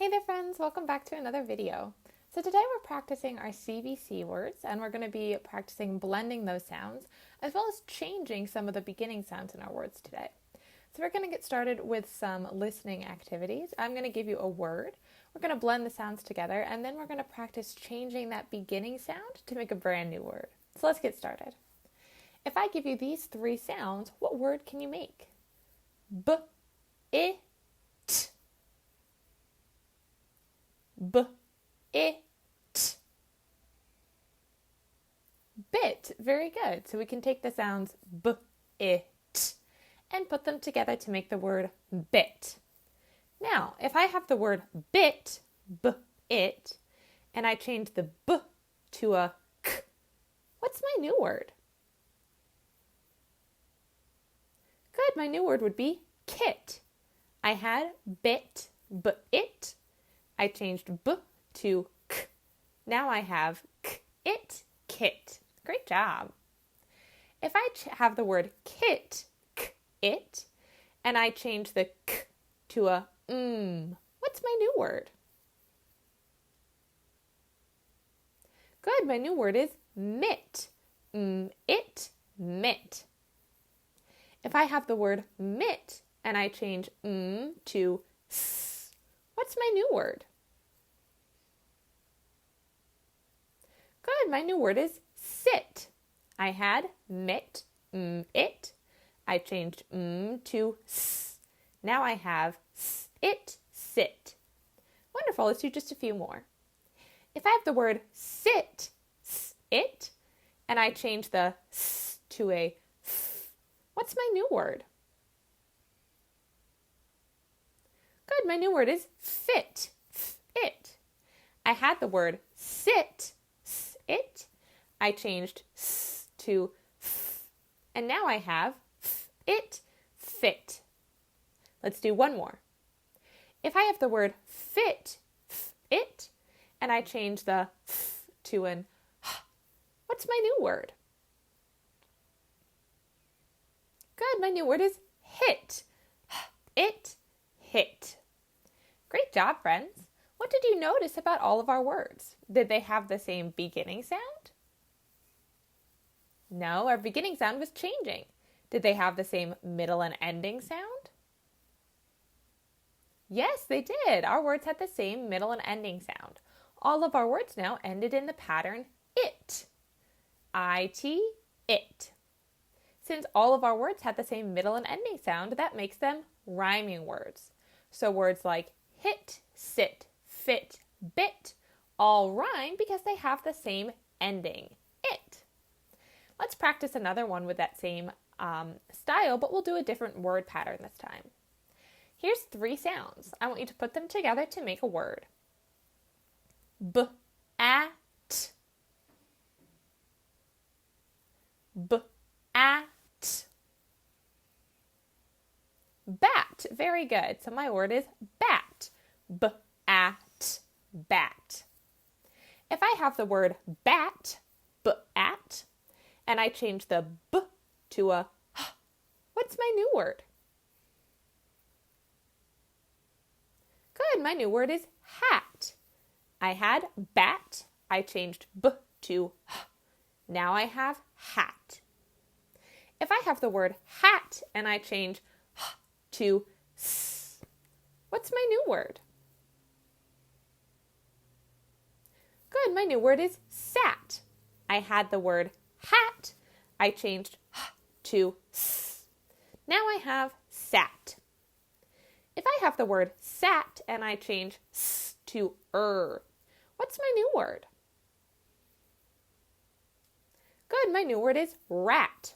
Hey there friends, welcome back to another video. So today we're practicing our CVC words and we're going to be practicing blending those sounds as well as changing some of the beginning sounds in our words today. So we're going to get started with some listening activities. I'm going to give you a word, we're going to blend the sounds together, and then we're going to practice changing that beginning sound to make a brand new word. So let's get started. If I give you these three sounds, what word can you make? B, I, T. B, I, T. Bit. Very good. So we can take the sounds B, I, T and put them together to make the word bit. Now, if I have the word bit, B, it, and I change the B to a K, what's my new word? Good. My new word would be kit. I had bit, B, it. I changed B to K. Now I have K, it, kit. Great job. If I have the word kit, K, it, and I change the K to a what's my new word? Good. My new word is mit. It, mit. If I have the word mit and I change to s, what's my new word? Good. My new word is sit. I had mit, it. I changed to s. Now I have it, sit. Wonderful. Let's do just a few more. If I have the word sit, it, and I change the s to a f, what's my new word? Good. My new word is fit, it. I had the word sit, it. I changed s to f, and now I have it, fit. Let's do one more. If I have the word fit, it, and I change the f to an h, what's my new word? Good. My new word is hit. It, hit. Great job, friends. What did you notice about all of our words? Did they have the same beginning sound? No, our beginning sound was changing. Did they have the same middle and ending sound? Yes, they did. Our words had the same middle and ending sound. All of our words now ended in the pattern it. I-T, it. Since all of our words had the same middle and ending sound, that makes them rhyming words. So words like hit, sit, fit, bit all rhyme because they have the same ending, it. Let's practice another one with that same style, but we'll do a different word pattern this time. Here's three sounds. I want you to put them together to make a word. B, a, t. B, a, t. Bat. Very good. So my word is bat. B, a, t. Bat. If I have the word bat, b, at, and I change the b to a h, what's my new word? Good. My new word is hat. I had bat. I changed b to h. Now I have hat. If I have the word hat and I change h to s, what's my new word? Good. My new word is sat. I had the word hat. I changed h to s. Now I have sat. If I have the word sat and I change s to what's my new word? Good. My new word is rat.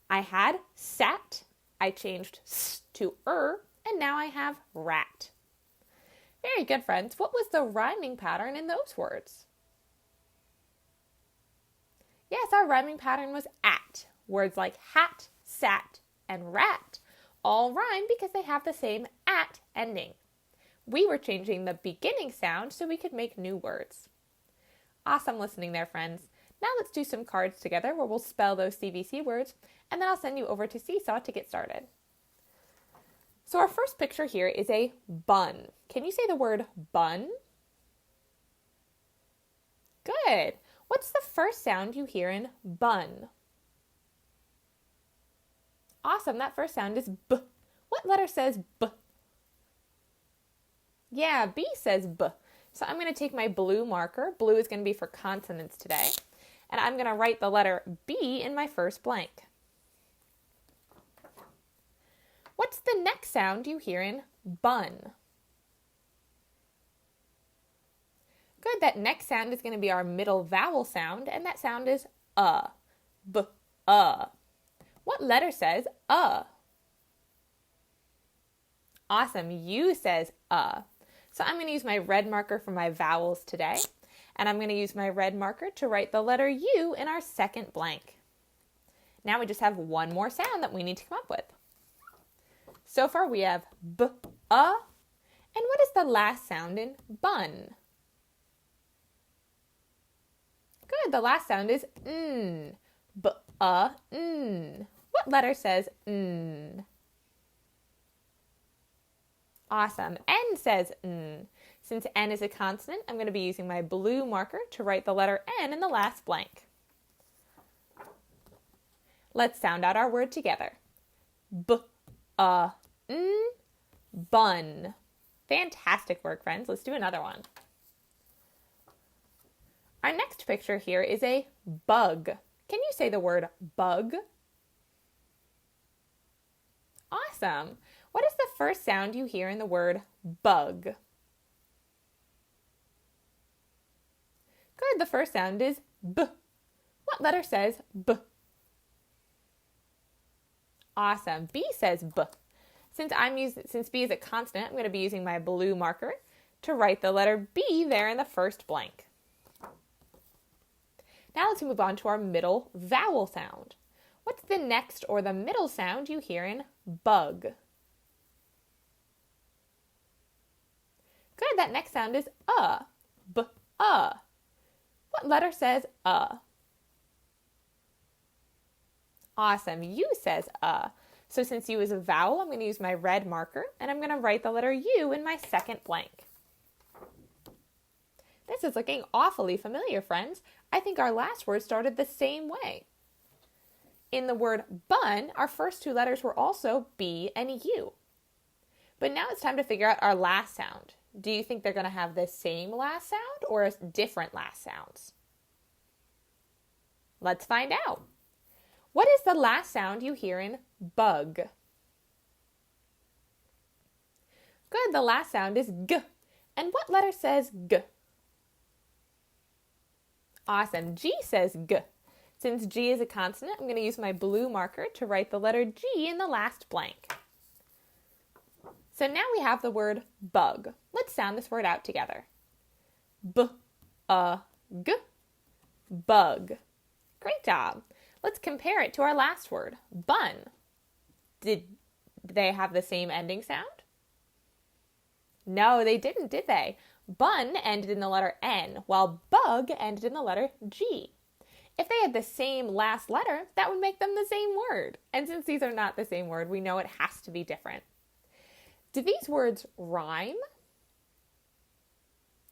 I had sat. I changed s to and now I have rat. Very good, friends. What was the rhyming pattern in those words? Yes, our rhyming pattern was at. Words like hat, sat, and rat all rhyme because they have the same at ending. We were changing the beginning sound so we could make new words. Awesome listening there, friends. Now let's do some cards together where we'll spell those CVC words, and then I'll send you over to Seesaw to get started. So our first picture here is a bun. Can you say the word bun? Good. What's the first sound you hear in bun? Awesome. That first sound is B. What letter says B? Yeah, B says B. So I'm going to take my blue marker. Blue is going to be for consonants today. And I'm going to write the letter B in my first blank. What's the next sound you hear in bun? Good, that next sound is going to be our middle vowel sound, and that sound is B, What letter says Awesome, U says So I'm going to use my red marker for my vowels today, and I'm going to use my red marker to write the letter U in our second blank. Now we just have one more sound that we need to come up with. So far we have B, and what is the last sound in bun? Good, the last sound is N. B, N. What letter says N? Awesome, N says N. Since N is a consonant, I'm going to be using my blue marker to write the letter N in the last blank. Let's sound out our word together. B, N, bun. Fantastic work, friends. Let's do another one. Our next picture here is a bug. Can you say the word bug? Awesome. What is the first sound you hear in the word bug? Good. The first sound is B. What letter says B? Awesome. B says B. Since B is a consonant, I'm going to be using my blue marker to write the letter B there in the first blank. Now let's move on to our middle vowel sound. What's the next or the middle sound you hear in bug? Good, that next sound is B, What letter says Awesome, U says So since U is a vowel, I'm going to use my red marker, and I'm going to write the letter U in my second blank. This is looking awfully familiar, friends. I think our last word started the same way. In the word bun, our first two letters were also B and U. But now it's time to figure out our last sound. Do you think they're going to have the same last sound or different last sounds? Let's find out. What is the last sound you hear in bug? Good, the last sound is G. And what letter says G? Awesome, G says G. Since G is a consonant, I'm going to use my blue marker to write the letter G in the last blank. So now we have the word bug. Let's sound this word out together. B, G, bug. Great job. Let's compare it to our last word, bun. Did they have the same ending sound? No, they didn't, did they? Bun ended in the letter N, while bug ended in the letter G. If they had the same last letter, that would make them the same word. And since these are not the same word, we know it has to be different. Do these words rhyme?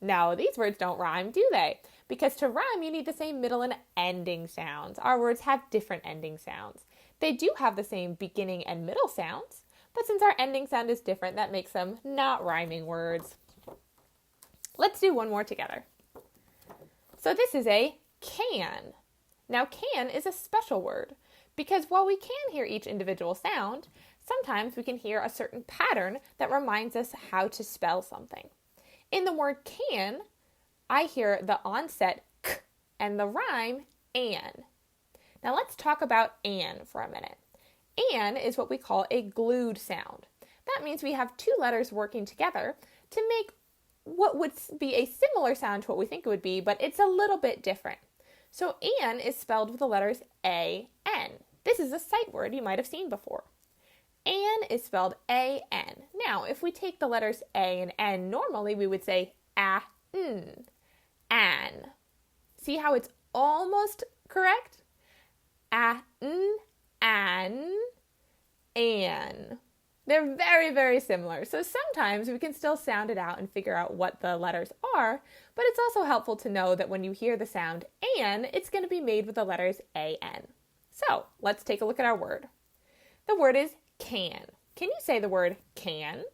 No, these words don't rhyme, do they? Because to rhyme, you need the same middle and ending sounds. Our words have different ending sounds. They do have the same beginning and middle sounds, but since our ending sound is different, that makes them not rhyming words. Let's do one more together. So this is a can. Now can is a special word because while we can hear each individual sound, sometimes we can hear a certain pattern that reminds us how to spell something. In the word can, I hear the onset k and the rhyme an. Now let's talk about an for a minute. An is what we call a glued sound. That means we have two letters working together to make what would be a similar sound to what we think it would be, but it's a little bit different. So an is spelled with the letters A-N. This is a sight word you might have seen before. An is spelled A-N. Now, if we take the letters A and N normally, we would say a-n, an. See how it's almost correct? A-n, an, an. They're very, very similar. So sometimes we can still sound it out and figure out what the letters are, but it's also helpful to know that when you hear the sound an, it's going to be made with the letters an. So let's take a look at our word. The word is can. Can you say the word can?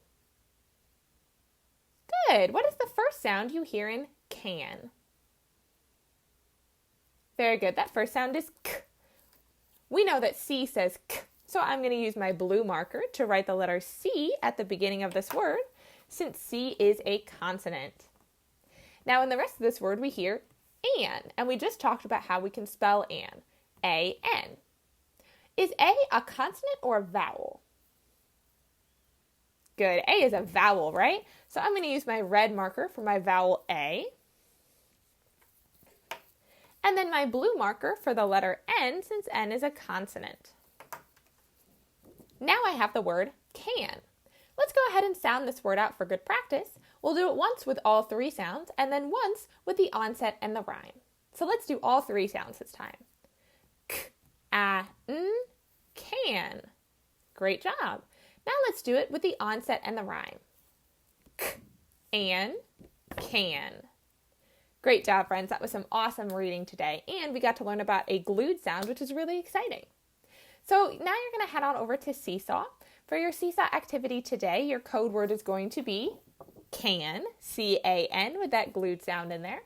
Good. What is the first sound you hear in can? Very good. That first sound is k. We know that C says k, so I'm going to use my blue marker to write the letter C at the beginning of this word, since C is a consonant. Now in the rest of this word we hear an, and we just talked about how we can spell an. A-N. Is a consonant or a vowel? Good. A is a vowel, right? So I'm going to use my red marker for my vowel A. And then my blue marker for the letter N, since N is a consonant. Now I have the word can. Let's go ahead and sound this word out for good practice. We'll do it once with all three sounds, and then once with the onset and the rhyme. So let's do all three sounds this time. K, a, n, can. Great job. Now let's do it with the onset and the rhyme. K, an, can. Great job, friends. That was some awesome reading today. And we got to learn about a glued sound, which is really exciting. So now you're going to head on over to Seesaw. For your Seesaw activity today, your code word is going to be can, C-A-N, with that glued sound in there.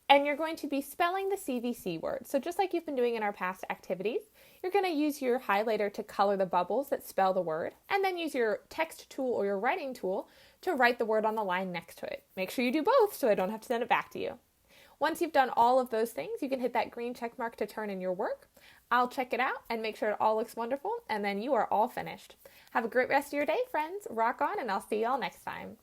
And you're going to be spelling the CVC word. So just like you've been doing in our past activities, you're going to use your highlighter to color the bubbles that spell the word, and then use your text tool or your writing tool to write the word on the line next to it. Make sure you do both so I don't have to send it back to you. Once you've done all of those things, you can hit that green check mark to turn in your work. I'll check it out and make sure it all looks wonderful, and then you are all finished. Have a great rest of your day, friends. Rock on, and I'll see you all next time.